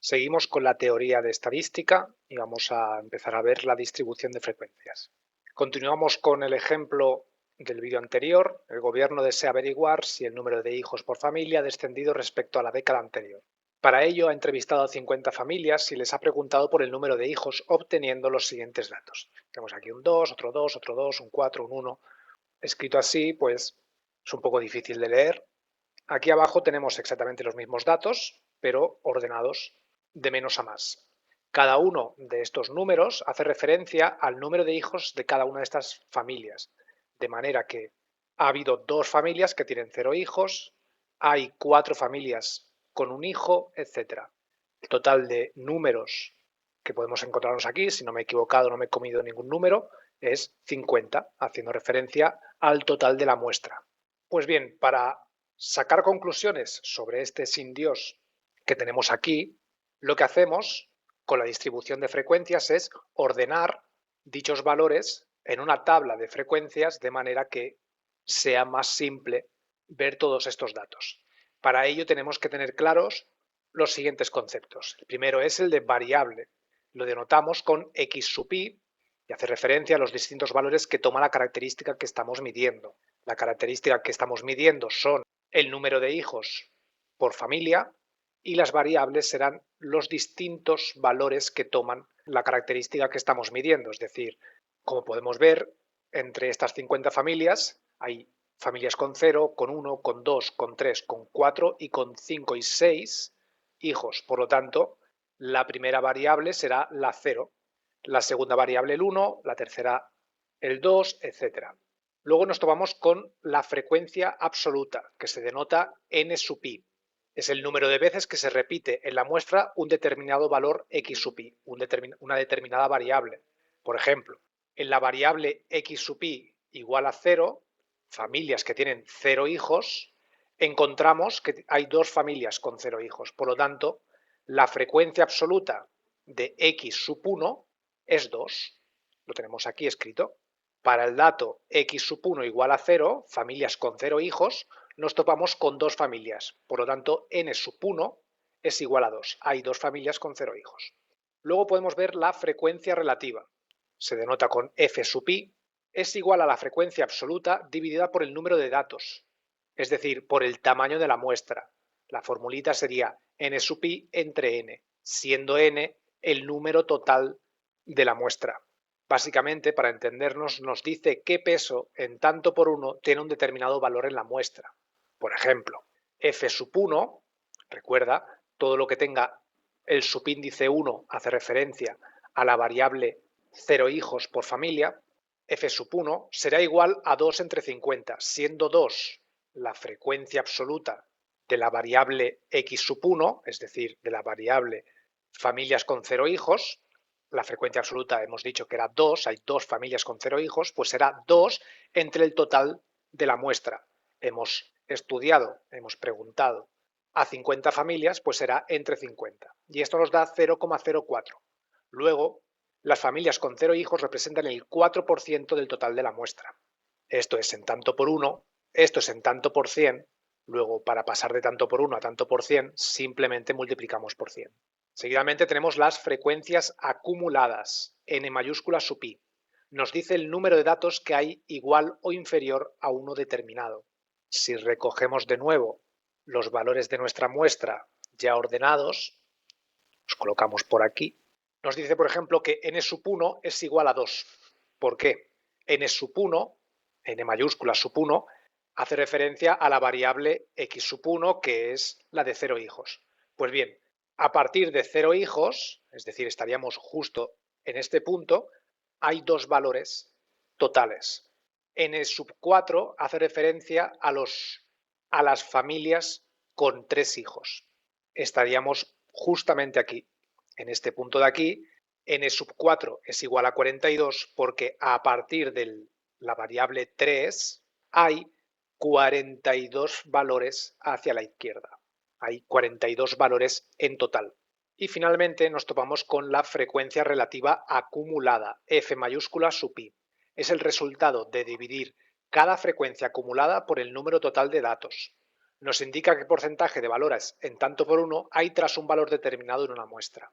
Seguimos con la teoría de estadística y vamos a empezar a ver la distribución de frecuencias. Continuamos con el ejemplo del vídeo anterior. El gobierno desea averiguar si el número de hijos por familia ha descendido respecto a la década anterior. Para ello ha entrevistado a 50 familias y les ha preguntado por el número de hijos obteniendo los siguientes datos. Tenemos aquí un 2, otro 2, otro 2, un 4, un 1. Escrito así, pues es un poco difícil de leer. Aquí abajo tenemos exactamente los mismos datos, pero ordenados de menos a más. Cada uno de estos números hace referencia al número de hijos de cada una de estas familias, de manera que ha habido dos familias que tienen 0 hijos, hay 4 familias con un hijo, etc. El total de números que podemos encontrarnos aquí, si no me he equivocado, no me he comido ningún número, es 50, haciendo referencia al total de la muestra. Pues bien, para sacar conclusiones sobre este sin Dios que tenemos aquí, lo que hacemos con la distribución de frecuencias es ordenar dichos valores en una tabla de frecuencias de manera que sea más simple ver todos estos datos. Para ello tenemos que tener claros los siguientes conceptos. El primero es el de variable. Lo denotamos con x sub i y hace referencia a los distintos valores que toma la característica que estamos midiendo. La característica que estamos midiendo son el número de hijos por familia y las variables serán los distintos valores que toman la característica que estamos midiendo. Es decir, como podemos ver, entre estas 50 familias hay familias con 0, con 1, con 2, con 3, con 4 y con 5 y 6 hijos. Por lo tanto, la primera variable será la 0, la segunda variable el 1, la tercera el 2, etc. Luego nos tomamos con la frecuencia absoluta, que se denota n sub i. Es el número de veces que se repite en la muestra un determinado valor x sub i, una determinada variable. Por ejemplo, en la variable x sub i igual a 0, familias que tienen 0 hijos, encontramos que hay dos familias con 0 hijos. Por lo tanto, la frecuencia absoluta de x sub 1 es 2. Lo tenemos aquí escrito. Para el dato x sub 1 igual a 0, familias con 0 hijos, nos topamos con dos familias. Por lo tanto, n sub 1 es igual a 2. Hay dos familias con 0 hijos. Luego podemos ver la frecuencia relativa. Se denota con f sub i. Es igual a la frecuencia absoluta dividida por el número de datos, es decir, por el tamaño de la muestra. La formulita sería n sub i entre n, siendo n el número total de la muestra. Básicamente, para entendernos, nos dice qué peso en tanto por uno tiene un determinado valor en la muestra. Por ejemplo, f sub 1, recuerda, todo lo que tenga el subíndice 1 hace referencia a la variable 0 hijos por familia. F sub 1 será igual a 2 entre 50, siendo 2 la frecuencia absoluta de la variable x sub 1, es decir, de la variable familias con 0 hijos. La frecuencia absoluta hemos dicho que era 2, hay dos familias con 0 hijos, pues será 2 entre el total de la muestra. Hemos estudiado, hemos preguntado a 50 familias, pues será entre 50. Y esto nos da 0,04. Luego, las familias con 0 hijos representan el 4% del total de la muestra. Esto es en tanto por 1, esto es en tanto por 100. Luego, para pasar de tanto por 1 a tanto por 100, simplemente multiplicamos por 100. Seguidamente tenemos las frecuencias acumuladas, n mayúscula sub i. Nos dice el número de datos que hay igual o inferior a uno determinado. Si recogemos de nuevo los valores de nuestra muestra ya ordenados, los colocamos por aquí, nos dice, por ejemplo, que n sub 1 es igual a 2. ¿Por qué? N sub 1, n mayúscula sub 1, hace referencia a la variable x sub 1, que es la de 0 hijos. Pues bien, a partir de 0 hijos, es decir, estaríamos justo en este punto, hay dos valores totales. N sub 4 hace referencia a las familias con 3 hijos. Estaríamos justamente aquí, en este punto de aquí. N sub 4 es igual a 42 porque a partir de la variable 3 hay 42 valores hacia la izquierda. Hay 42 valores en total. Y finalmente nos topamos con la frecuencia relativa acumulada, F mayúscula sub i. Es el resultado de dividir cada frecuencia acumulada por el número total de datos. nos indica qué porcentaje de valores en tanto por uno hay tras un valor determinado en una muestra.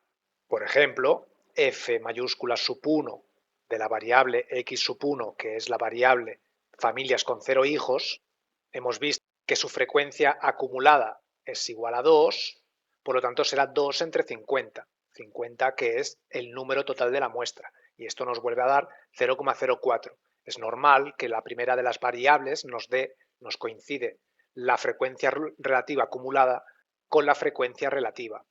Por ejemplo, f mayúscula sub 1 de la variable x sub 1, que es la variable familias con 0 hijos, hemos visto que su frecuencia acumulada es igual a 2, por lo tanto será 2 entre 50, 50 que es el número total de la muestra, y esto nos vuelve a dar 0,04. Es normal que la primera de las variables nos coincide la frecuencia relativa acumulada con la frecuencia relativa.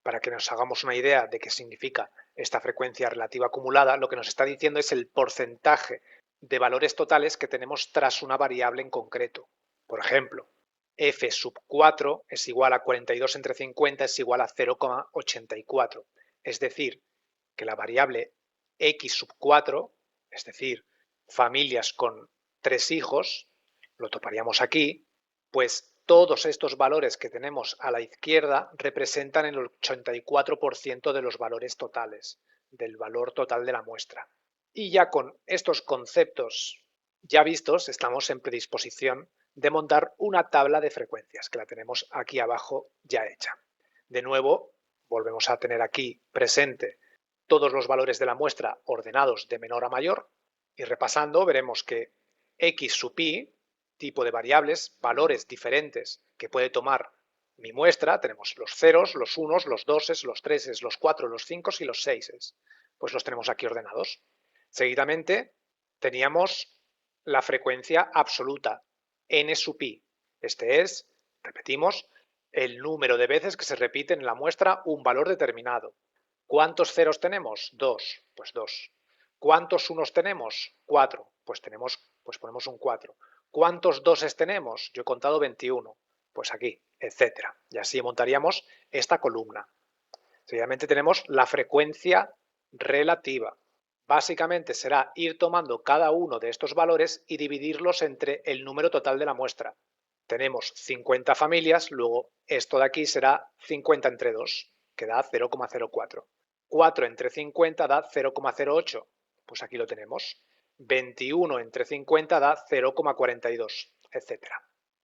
Para que nos hagamos una idea de qué significa esta frecuencia relativa acumulada, lo que nos está diciendo es el porcentaje de valores totales que tenemos tras una variable en concreto. Por ejemplo, f sub 4 es igual a 42 entre 50 es igual a 0,84. Es decir, que la variable x sub 4, es decir, familias con 3 hijos, lo toparíamos aquí, pues todos estos valores que tenemos a la izquierda representan el 84% de los valores totales, del valor total de la muestra. Y ya con estos conceptos ya vistos, estamos en predisposición de montar una tabla de frecuencias, que la tenemos aquí abajo ya hecha. De nuevo, volvemos a tener aquí presente todos los valores de la muestra ordenados de menor a mayor, y repasando veremos que x sub i, tipo de variables, valores diferentes que puede tomar mi muestra, tenemos los ceros, los unos, los doses, los treses, los cuatro, los cinco y los seises. Pues los tenemos aquí ordenados. Seguidamente teníamos la frecuencia absoluta, n sub i. Este es, repetimos, el número de veces que se repite en la muestra un valor determinado. ¿Cuántos ceros tenemos? 2, pues 2. ¿Cuántos unos tenemos? 4, pues ponemos un 4. ¿Cuántos doses tenemos? Yo he contado 21, pues aquí, etcétera. Y así montaríamos esta columna. Seguidamente tenemos la frecuencia relativa. Básicamente será ir tomando cada uno de estos valores y dividirlos entre el número total de la muestra. Tenemos 50 familias, luego esto de aquí será 50 entre 2, que da 0,04. 4 entre 50 da 0,08, pues aquí lo tenemos. 21 entre 50 da 0,42, etc.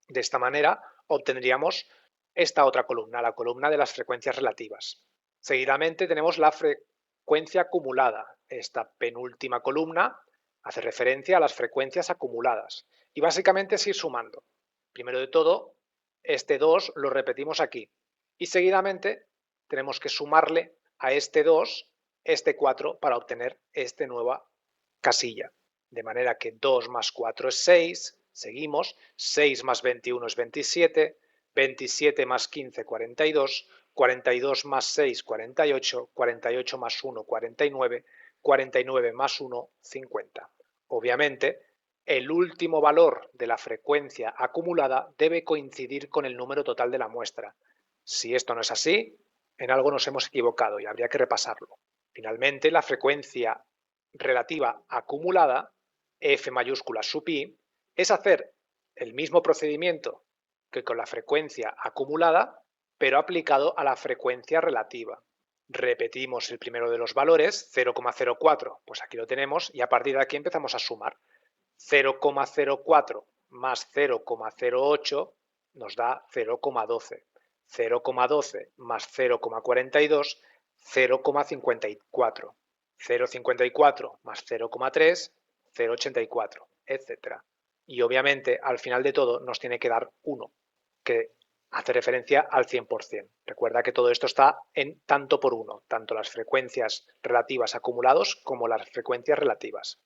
De esta manera obtendríamos esta otra columna, la columna de las frecuencias relativas. Seguidamente tenemos la frecuencia acumulada. Esta penúltima columna hace referencia a las frecuencias acumuladas y básicamente es ir sumando. Primero de todo, este 2 lo repetimos aquí y seguidamente tenemos que sumarle a este 2 este 4 para obtener esta nueva casilla. De manera que 2 más 4 es 6, seguimos, 6 más 21 es 27, 27 más 15, 42, 42 más 6, 48, 48 más 1, 49, 49 más 1, 50. Obviamente, el último valor de la frecuencia acumulada debe coincidir con el número total de la muestra. Si esto no es así, en algo nos hemos equivocado y habría que repasarlo. Finalmente, la frecuencia relativa acumulada, f mayúscula sub i, es hacer el mismo procedimiento que con la frecuencia acumulada, pero aplicado a la frecuencia relativa. Repetimos el primero de los valores, 0,04, pues aquí lo tenemos, y a partir de aquí empezamos a sumar. 0,04 más 0,08 nos da 0,12. 0,12 más 0,42, 0,54. 0,54 más 0,3, 0,84, etc. Y obviamente al final de todo nos tiene que dar 1, que hace referencia al 100%. Recuerda que todo esto está en tanto por 1, tanto las frecuencias relativas acumulados como las frecuencias relativas.